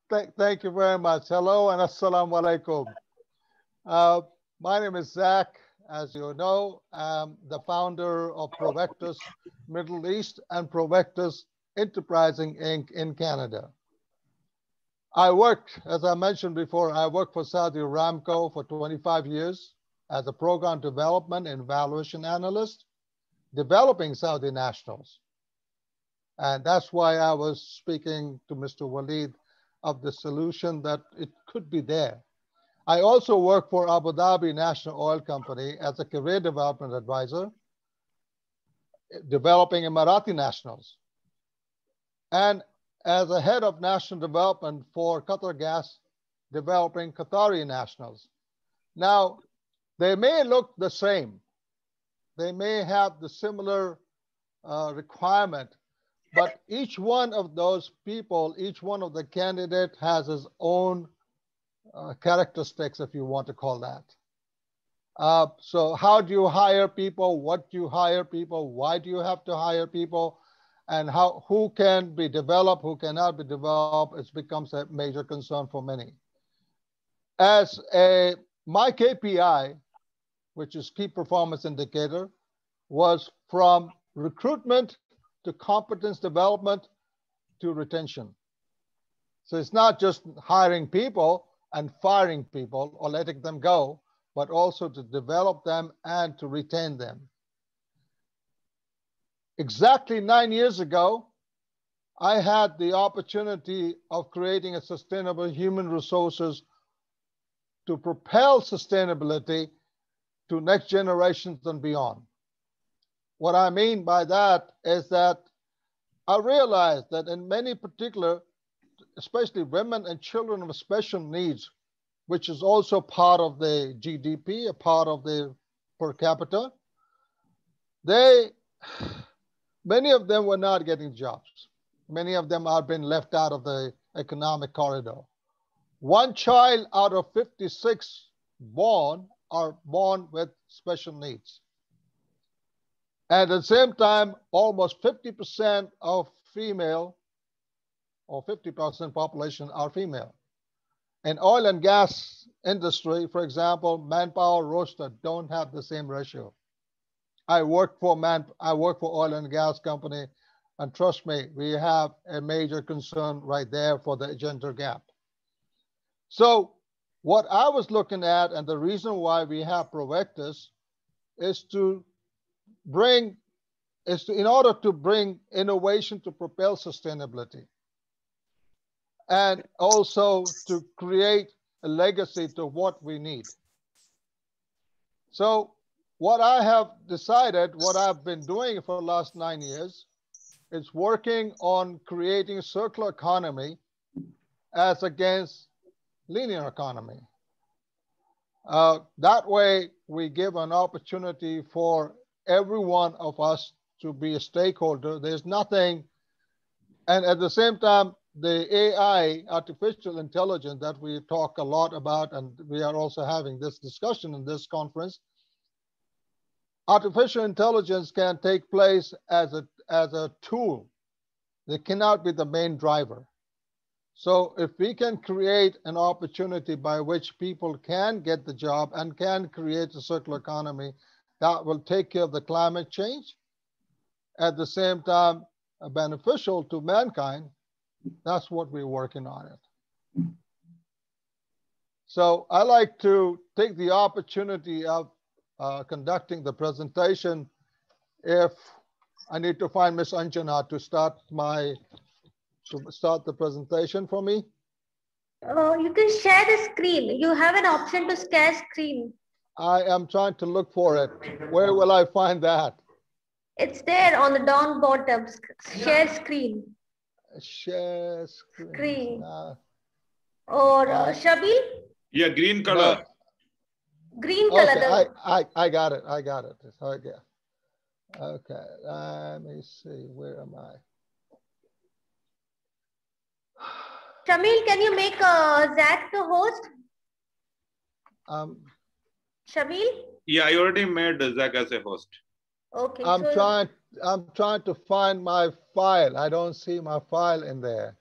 Thank you very much. Hello and assalamu alaikum. Uh, my name is Zack. As you know, I'm the founder of Provectus Middle East and Provectus Enterprising Inc. in Canada. I worked, as I mentioned before, I worked for Saudi Aramco for 25 years as a program development and evaluation analyst, developing Saudi nationals. And that's why I was speaking to Mr. Walid of the solution that it could be there. I also work for Abu Dhabi National Oil Company as a career development advisor, developing Emirati nationals. And as a head of national development for Qatar Gas, developing Qatari nationals. Now, they may look the same. They may have the similar requirement, but each one of those people, each one of the candidate has his own characteristics, if you want to call that. So how do you hire people? What do you hire people? Why do you have to hire people? And who can be developed, who cannot be developed, it becomes a major concern for many. My KPI, which is key performance indicator, was from recruitment to competence development to retention. So it's not just hiring people and firing people or letting them go, but also to develop them and to retain them. Exactly 9 years ago, I had the opportunity of creating a sustainable human resources to propel sustainability to next generations and beyond. What I mean by that is that I realized that in many particular, especially women and children with special needs, which is also part of the GDP, a part of the per capita, many of them were not getting jobs. Many of them are being left out of the economic corridor. One child out of 56 born are born with special needs. At the same time, almost 50% of female or 50% population are female. In oil and gas industry, for example, manpower roster don't have the same ratio. I work for oil and gas company, and trust me, we have a major concern right there for the gender gap. So what I was looking at, and the reason why we have Provectus, is in order to bring innovation to propel sustainability, and also to create a legacy to what we need. So what I have decided, what I've been doing for the last 9 years, is working on creating a circular economy as against linear economy. That way, we give an opportunity for every one of us to be a stakeholder. There's nothing, and at the same time, the AI, artificial intelligence, that we talk a lot about, and we are also having this discussion in this conference, artificial intelligence can take place as a tool. It cannot be the main driver. So if we can create an opportunity by which people can get the job and can create a circular economy that will take care of the climate change, at the same time beneficial to mankind, that's what we're working on it. So I like to take the opportunity of conducting the presentation. If I need to find Ms. Anjana to start the presentation for me. You can share the screen. You have an option to share screen. I am trying to look for it. Where will I find that? It's there on the down bottom. Share screen. Share screen. Or Shabil? Yeah, green color. No. Green color. Okay, I got it. I got it. Okay. Okay. Let me see. Where am I? Shamil, can you make Zack the host? Shamil? Yeah, I already made Zack as a host. Okay. I'm trying to find my file. I don't see my file in there.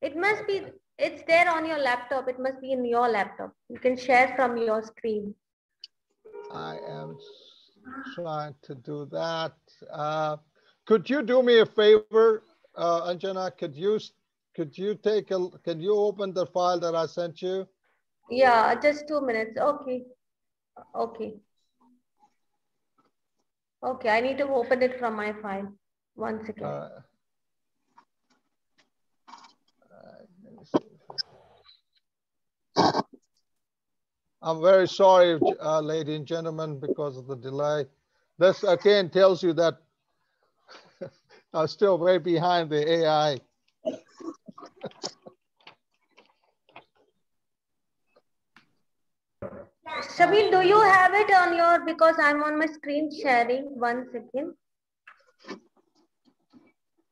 It must be, it's there on your laptop. It must be in your laptop. You can share from your screen. I am trying to do that. Could you do me a favor, Anjana? Could you can you open the file that I sent you? Yeah, just 2 minutes. Okay. Okay. Okay, I need to open it from my file. 1 second. Let me see. I'm very sorry, ladies and gentlemen, because of the delay. This again tells you that I'm still way behind the AI. Shamil, do you have it on your, because I'm on my screen sharing. 1 second.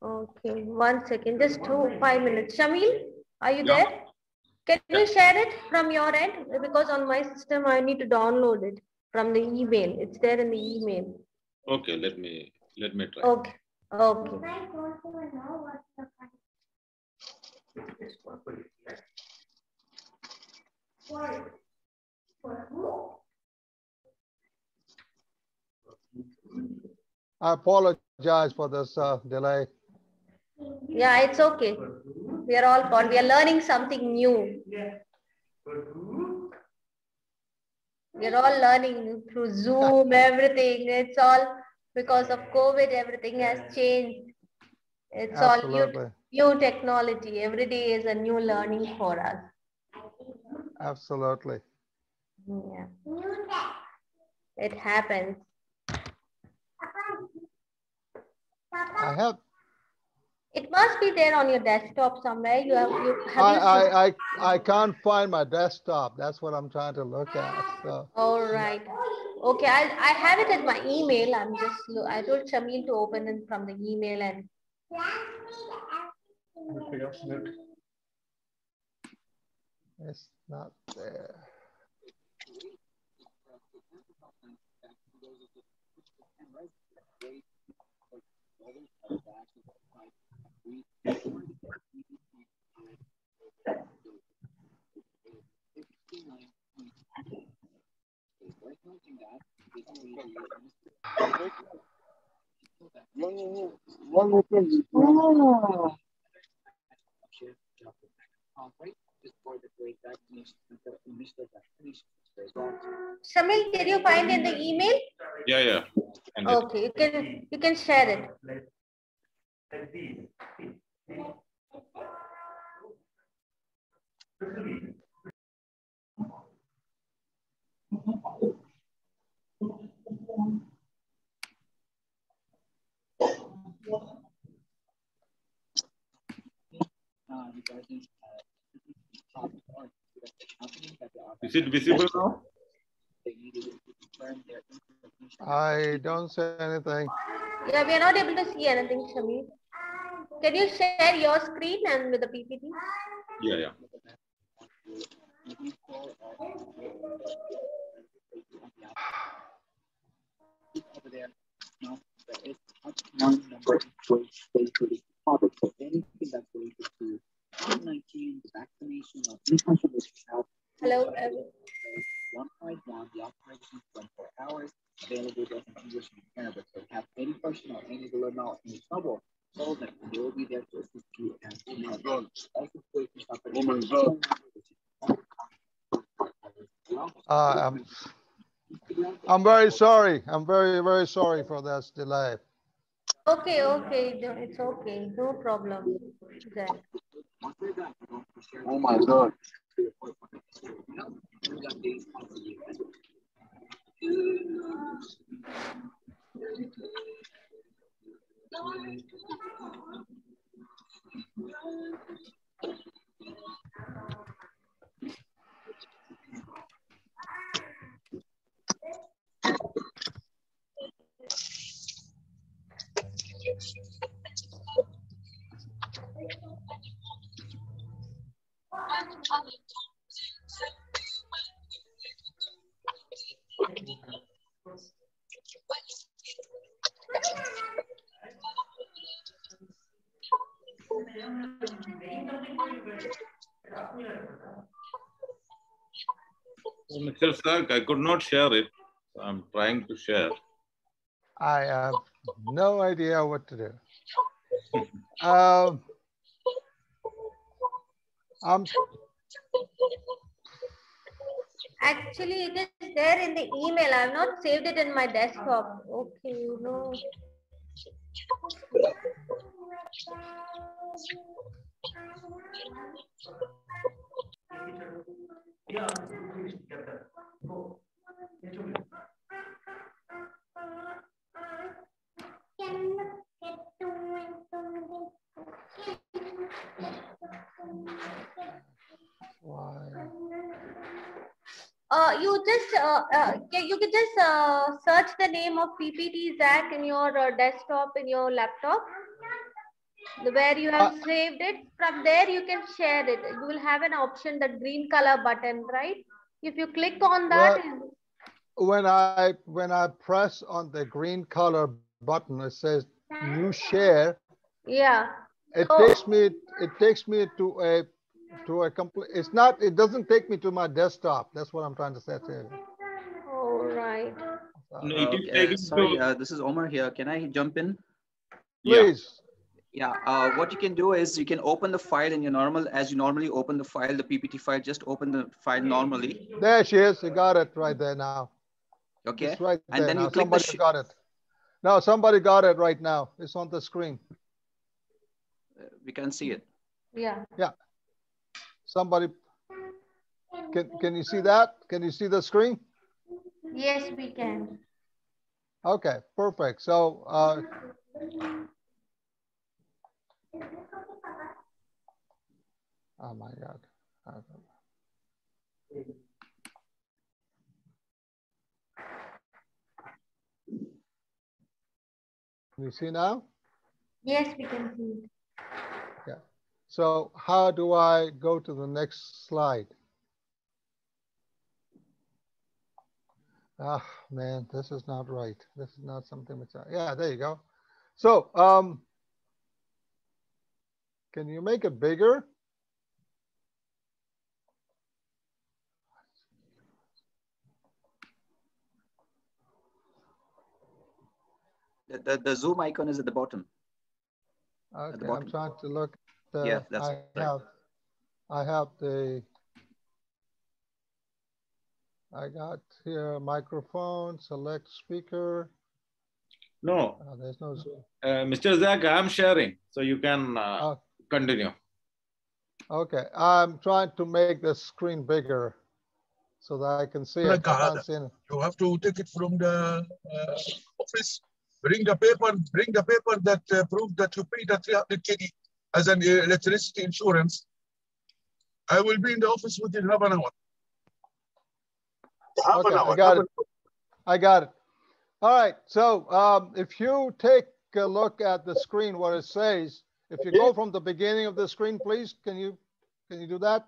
Okay, 1 second, just 5 minutes. Shamil, are you there? Can you share it from your end? Because on my system, I need to download it from the email. It's there in the email. Okay, let me try. Okay. Okay. I apologize for this delay. Yeah, it's okay. We are all caught. We are learning something new. We are all learning through Zoom, everything. It's all because of COVID, everything has changed. It's Absolutely. all new technology. Every day is a new learning for us. Absolutely. Yeah. It happens. I have. It must be there on your desktop somewhere. I can't find my desktop. That's what I'm trying to look at. So. All right. Okay, I have it at my email. I told Shamil to open it from the email and. It's not there. Shamil, did you find in the email? Yeah. Okay, you can share it. Is it visible now? I don't say anything. Yeah, we are not able to see anything, Shamil. Can you share your screen and with the PPT? Yeah. Hello. I'm very sorry. I'm very, very sorry for this delay. Okay. It's okay. No problem. Zack. Oh my God. Mr. Zack, I could not share it. So I'm trying to share. I have no idea what to do. I'm Actually, it is there in the email. I have not saved it in my desktop. Okay, no. why. You can just search the name of PPT Zack in your desktop in your laptop, where you have saved it. From there, you can share it. You will have an option, that green color button, right? If you click on that, When I press on the green color button, it says new share. yeah. It takes me to a complete. It's not. It doesn't take me to my desktop. That's what I'm trying to say to you. All right. No, it is taking Sorry, to. this is Omar here. Can I jump in? Please. Yeah. What you can do is you can open the file in your normal, as you normally open the file, the PPT file. Just open the file normally. There she is. You got it right there now. Okay. It's right there And then now. you click the. Somebody got it. No, somebody got it right now. It's on the screen. We can see it. Yeah. Yeah. Somebody. Can you see that? Can you see the screen? Yes, we can. Okay, perfect. So oh my God. Can you see now? Yes, we can see it. Yeah. So how do I go to the next slide? Ah, man, this is not right. This is not something which yeah, there you go. So can you make it bigger? The zoom icon is at the bottom. Okay, at the bottom. I'm trying to look. Yeah, that's I have the. I got here microphone, select speaker. No. There's no zoom. Mr. Zack, I'm sharing, so you can continue. Okay, I'm trying to make the screen bigger so that I can see it. I can't see it. You have to take it from the office. Bring the paper that proves that you paid the 300 KD as an electricity insurance. I will be in the office within half an hour. Okay, I got it. All right, so if you take a look at the screen where it says, if you go from the beginning of the screen, please, can you do that?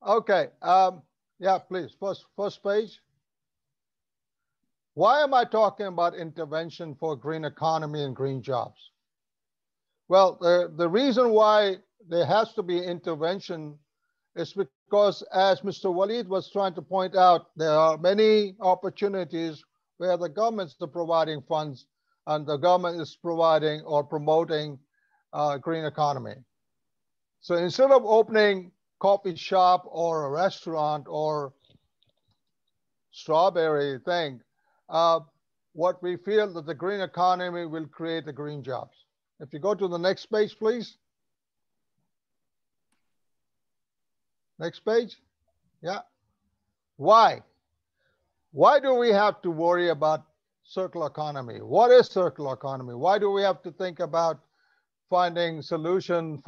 Okay, yeah, please, first page. Why am I talking about intervention for green economy and green jobs? Well, the reason why there has to be intervention is because, as Mr. Walid was trying to point out, there are many opportunities where the governments are providing funds and the government is providing or promoting green economy. So instead of opening coffee shop or a restaurant or strawberry thing, what we feel that the green economy will create the green jobs. If you go to the next page, please. Next page. Yeah. Why? Why do we have to worry about circular economy? What is circular economy? Why do we have to think about finding solution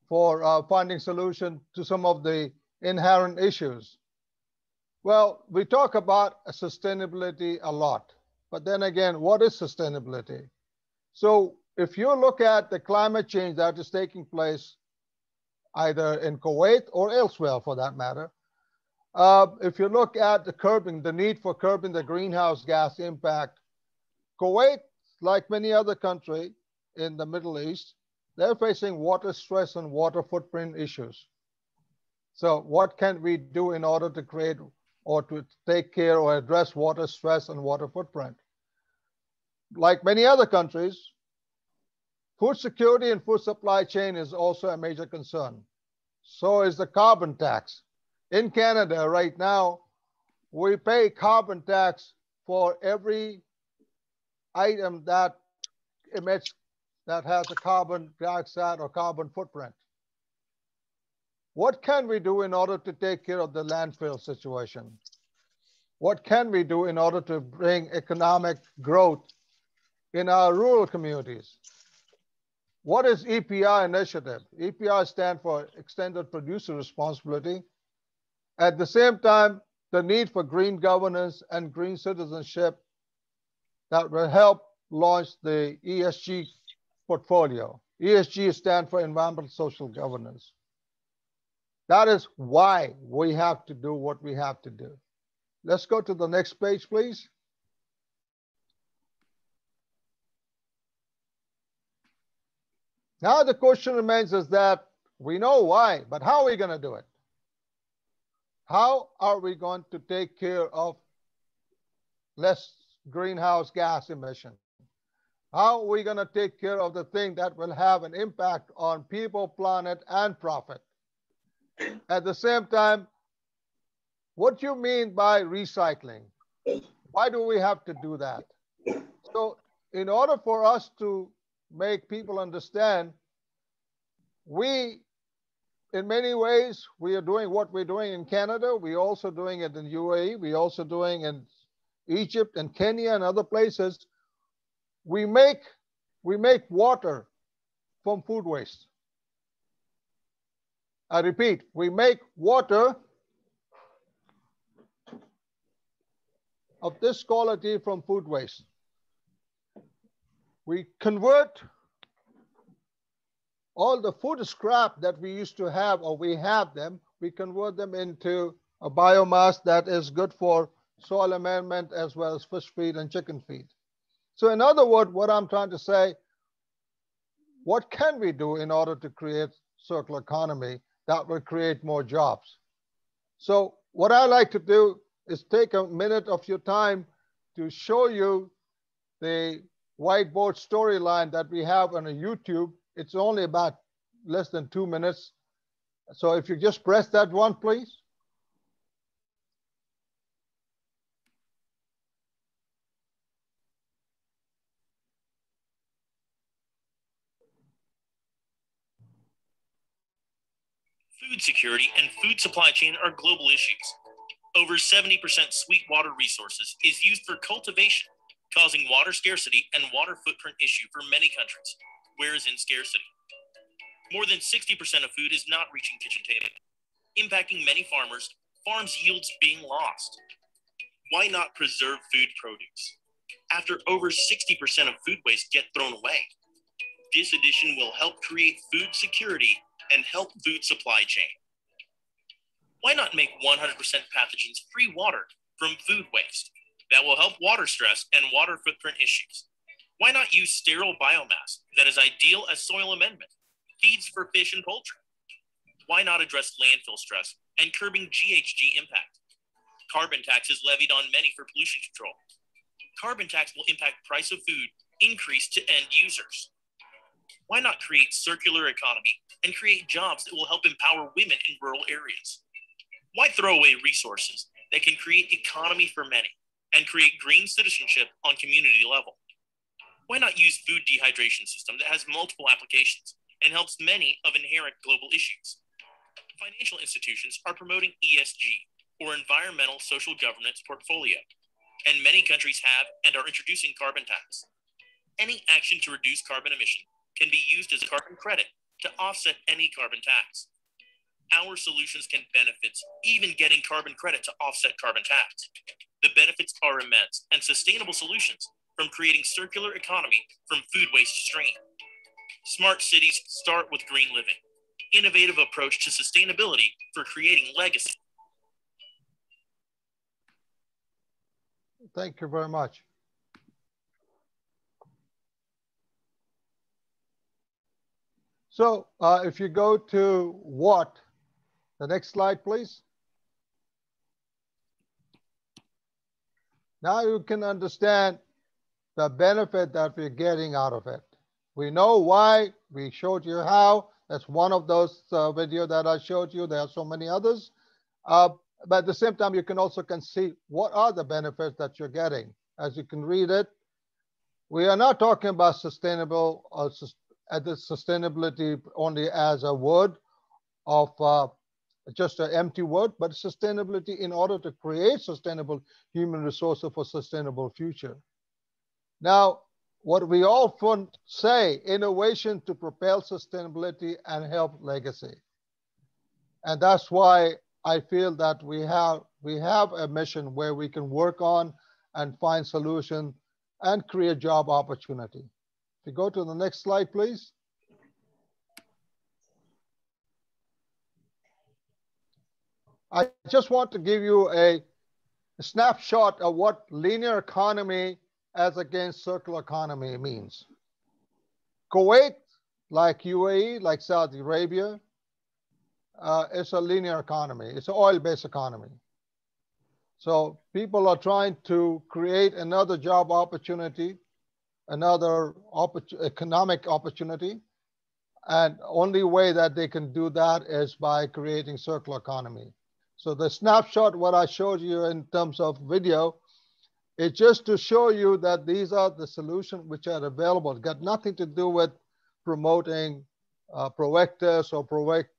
finding solution to some of the inherent issues? Well, we talk about sustainability a lot, but then again, what is sustainability? So if you look at the climate change that is taking place either in Kuwait or elsewhere for that matter, if you look at the need for curbing the greenhouse gas impact, Kuwait, like many other countries in the Middle East, they're facing water stress and water footprint issues. So what can we do in order to create or to take care or address water stress and water footprint? Like many other countries, food security and food supply chain is also a major concern. So is the carbon tax. In Canada right now, we pay carbon tax for every item that emits, that has a carbon dioxide or carbon footprint. What can we do in order to take care of the landfill situation? What can we do in order to bring economic growth in our rural communities? What is EPI initiative? EPI stands for Extended Producer Responsibility. At the same time, the need for green governance and green citizenship that will help launch the ESG portfolio. ESG stands for Environmental Social Governance. That is why we have to do what we have to do. Let's go to the next page, please. Now the question remains is that we know why, but how are we going to do it? How are we going to take care of less greenhouse gas emission? How are we going to take care of the thing that will have an impact on people, planet, and profit? At the same time, what do you mean by recycling? Why do we have to do that? So in order for us to make people understand, we, in many ways, we are doing what we're doing in Canada. We're also doing it in UAE. We're also doing in Egypt and Kenya and other places. We make water from food waste. I repeat, we make water of this quality from food waste. We convert all the food scrap that we used to have, or we have them, we convert them into a biomass that is good for soil amendment as well as fish feed and chicken feed. So in other words, what I'm trying to say, what can we do in order to create circular economy that will create more jobs? So what I like to do is take a minute of your time to show you the whiteboard storyline that we have on a YouTube. It's only about less than 2 minutes. So if you just press that one, please. Food security and food supply chain are global issues. Over 70% sweet water resources is used for cultivation, causing water scarcity and water footprint issue for many countries, whereas in scarcity. More than 60% of food is not reaching kitchen table, impacting many farmers, farms' yields being lost. Why not preserve food produce? After over 60% of food waste get thrown away. This addition will help create food security and help food supply chain. Why not make 100% pathogens-free water from food waste? That will help water stress and water footprint issues. Why not use sterile biomass that is ideal as soil amendment, feeds for fish and poultry? Why not address landfill stress and curbing GHG impact? Carbon tax is levied on many for pollution control. Carbon tax will impact price of food increase to end users. Why not create circular economy and create jobs that will help empower women in rural areas? Why throw away resources that can create economy for many and create green citizenship on community level? Why not use food dehydration system that has multiple applications and helps many of inherent global issues? Financial institutions are promoting ESG, or environmental social governance portfolio, and many countries have and are introducing carbon tax. Any action to reduce carbon emission can be used as a carbon credit to offset any carbon tax. Our solutions can benefit even getting carbon credit to offset carbon tax. The benefits are immense and sustainable solutions from creating circular economy from food waste stream. Smart cities start with green living, innovative approach to sustainability for creating legacy. Thank you very much. So if you go to what, the next slide, please. Now you can understand the benefit that we're getting out of it. We know why, we showed you how. That's one of those videos that I showed you. There are so many others. But at the same time, you can also see what are the benefits that you're getting. As you can read it, we are not talking about sustainable or sustainability only as a word of just an empty word, but sustainability in order to create sustainable human resources for sustainable future. Now, what we often say, innovation to propel sustainability and help legacy. And that's why I feel that we have a mission where we can work on and find solutions and create job opportunity. If you go to the next slide, please. I just want to give you a snapshot of what linear economy as against circular economy means. Kuwait, like UAE, like Saudi Arabia, it's a linear economy. It's an oil-based economy. So people are trying to create another job opportunity, another economic opportunity. And only way that they can do that is by creating circular economy. So the snapshot, what I showed you in terms of video, it's just to show you that these are the solutions which are available. It's got nothing to do with promoting proactives or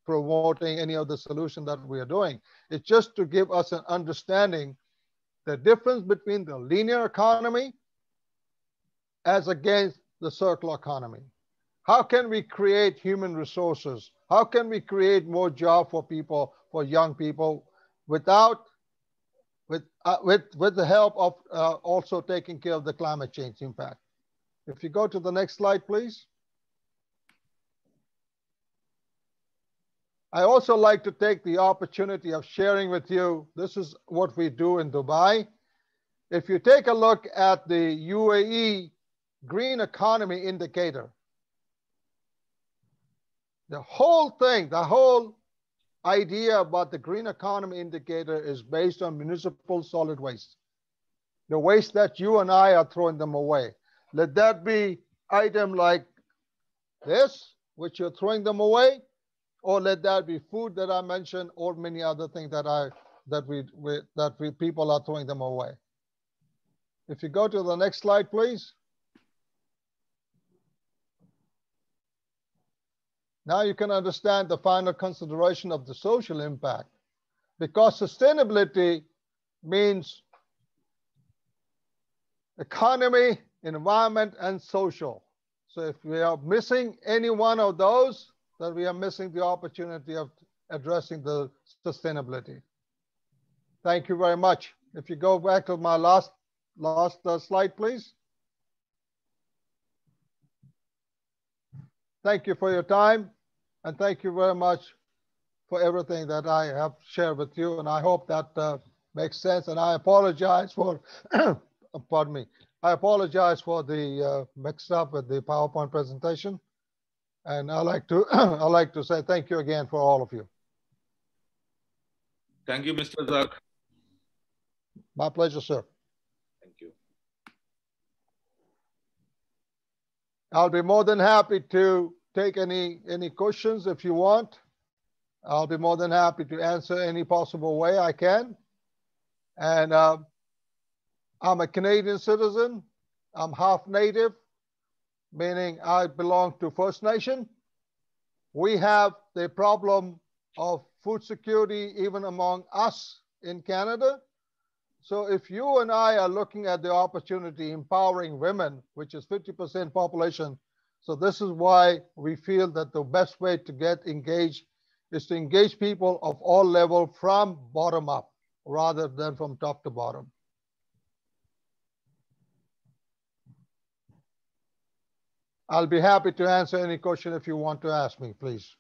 promoting any of the solution that we are doing. It's just to give us an understanding the difference between the linear economy as against the circular economy. How can we create human resources? How can we create more jobs for people, for young people, with the help of also taking care of the climate change impact? If you go to the next slide, please. I also like to take the opportunity of sharing with you, this is what we do in Dubai. If you take a look at the UAE Green Economy Indicator, the whole thing, the whole idea about the Green Economy Indicator is based on municipal solid waste. The waste that you and I are throwing them away. Let that be item like this, which you're throwing them away, or let that be food that I mentioned, or many other things that people are throwing them away. If you go to the next slide, please. Now you can understand the final consideration of the social impact, because sustainability means economy, environment, and social. So if we are missing any one of those, then we are missing the opportunity of addressing the sustainability. Thank you very much. If you go back to my last slide, please. Thank you for your time, and thank you very much for everything that I have shared with you, and I hope that makes sense. And I apologize for, pardon me, I apologize for the mixed up with the PowerPoint presentation. And I like to say thank you again for all of you. Thank you, Mr. Zack. My pleasure, sir. Thank you. I'll be more than happy to take any questions if you want. I'll be more than happy to answer any possible way I can. And I'm a Canadian citizen. I'm half native, meaning I belong to First Nation. We have the problem of food security even among us in Canada. So if you and I are looking at the opportunity empowering women, which is 50% population, so this is why we feel that the best way to get engaged is to engage people of all levels from bottom up rather than from top to bottom. I'll be happy to answer any question if you want to ask me, please.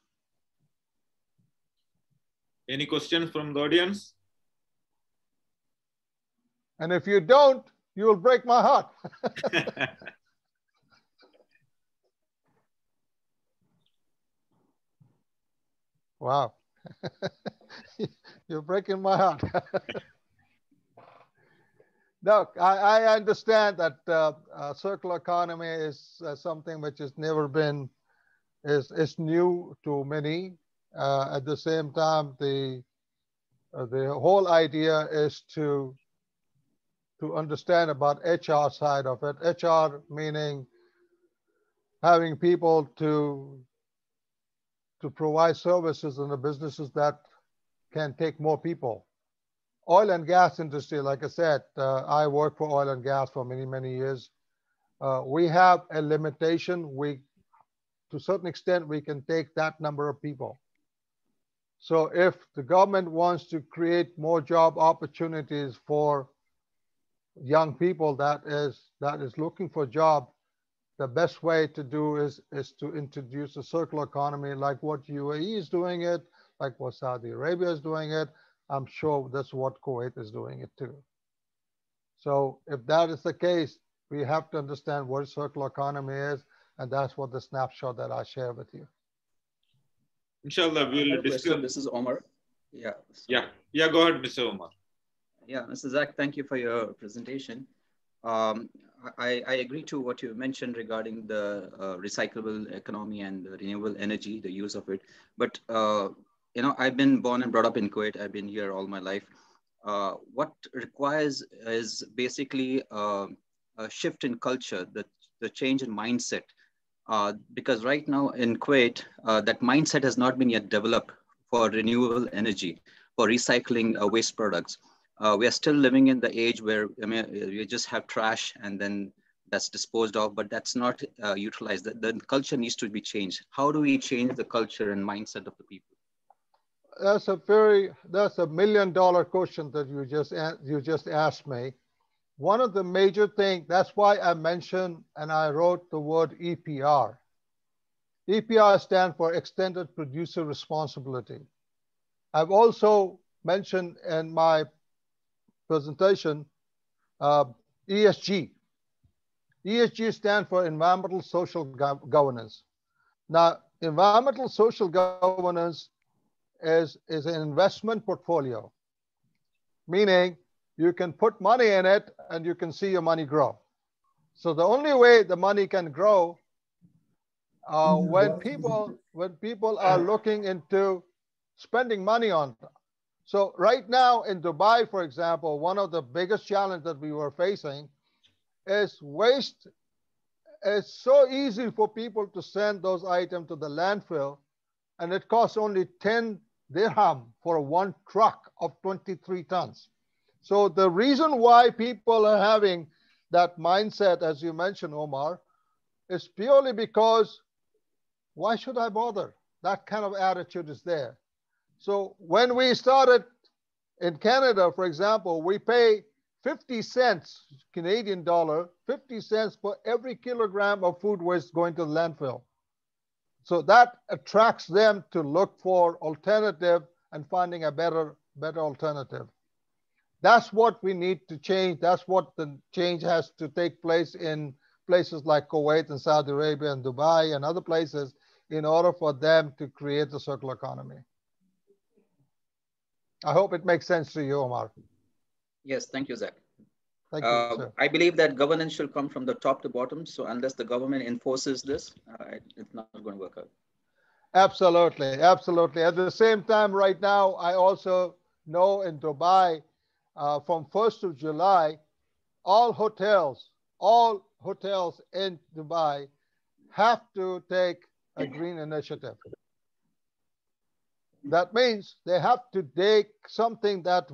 Any questions from the audience? And if you don't, you will break my heart. Wow. You're breaking my heart. No, I understand that circular economy is something which has never been, is new to many. At the same time, the whole idea is to understand about HR side of it. HR meaning having people to provide services in the businesses that can take more people. Oil and gas industry, like I said, I worked for oil and gas for many, many years. We have a limitation. To a certain extent, we can take that number of people. So if the government wants to create more job opportunities for young people that is looking for a job, the best way to do is to introduce a circular economy like what UAE is doing it, like what Saudi Arabia is doing it. I'm sure that's what Kuwait is doing it too. So if that is the case, we have to understand what circular economy is, and that's what the snapshot that I share with you. Inshallah, we'll discuss. This is Omar. Yeah. Yeah, go ahead, Mr. Omar. Yeah, Mr. Zack, thank you for your presentation. I agree to what you mentioned regarding the recyclable economy and the renewable energy, the use of it. But, you know, I've been born and brought up in Kuwait. I've been here all my life. What requires is basically a shift in culture, the change in mindset. Because right now in Kuwait, that mindset has not been yet developed for renewable energy, for recycling waste products. We are still living in the age where, I mean, you just have trash and then that's disposed of, but that's not utilized. The culture needs to be changed. How do we change the culture and mindset of the people? That's a $1 million question that you just asked me. One of the major things, that's why I mentioned and I wrote the word EPR. EPR stands for Extended Producer Responsibility. I've also mentioned in my presentation ESG. ESG stands for Environmental Social Governance. Now, environmental social governance is an investment portfolio, meaning you can put money in it and you can see your money grow. So the only way the money can grow when people are looking into spending money on. So right now in Dubai, for example, one of the biggest challenges that we were facing is waste. It's so easy for people to send those items to the landfill, and it costs only 10 dirham for one truck of 23 tons. So the reason why people are having that mindset, as you mentioned, Omar, is purely because why should I bother? That kind of attitude is there. So when we started in Canada, for example, we pay 50 cents, Canadian dollar, 50 cents for every kilogram of food waste going to the landfill. So that attracts them to look for alternative and finding a better alternative. That's what we need to change. That's what the change has to take place in places like Kuwait and Saudi Arabia and Dubai and other places in order for them to create the circular economy. I hope it makes sense to you, Omar. Yes, thank you, Zack. Thank you, sir. I believe that governance should come from the top to bottom. So unless the government enforces this, it's not going to work out. Absolutely, absolutely. At the same time, right now, I also know in Dubai, from 1st of July, all hotels in Dubai have to take a green initiative. That means they have to take something that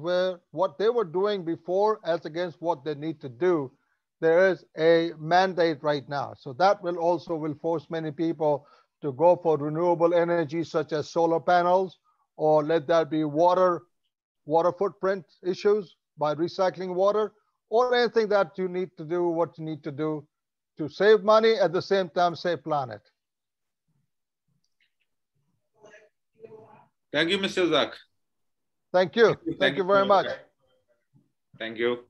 what they were doing before as against what they need to do. There is a mandate right now. So that will force many people to go for renewable energy such as solar panels, or let that be water footprint issues by recycling water, or anything that you need to do what you need to do to save money at the same time save planet. Thank you, Mr. Zack. Thank you. Thank you very much. Thank you.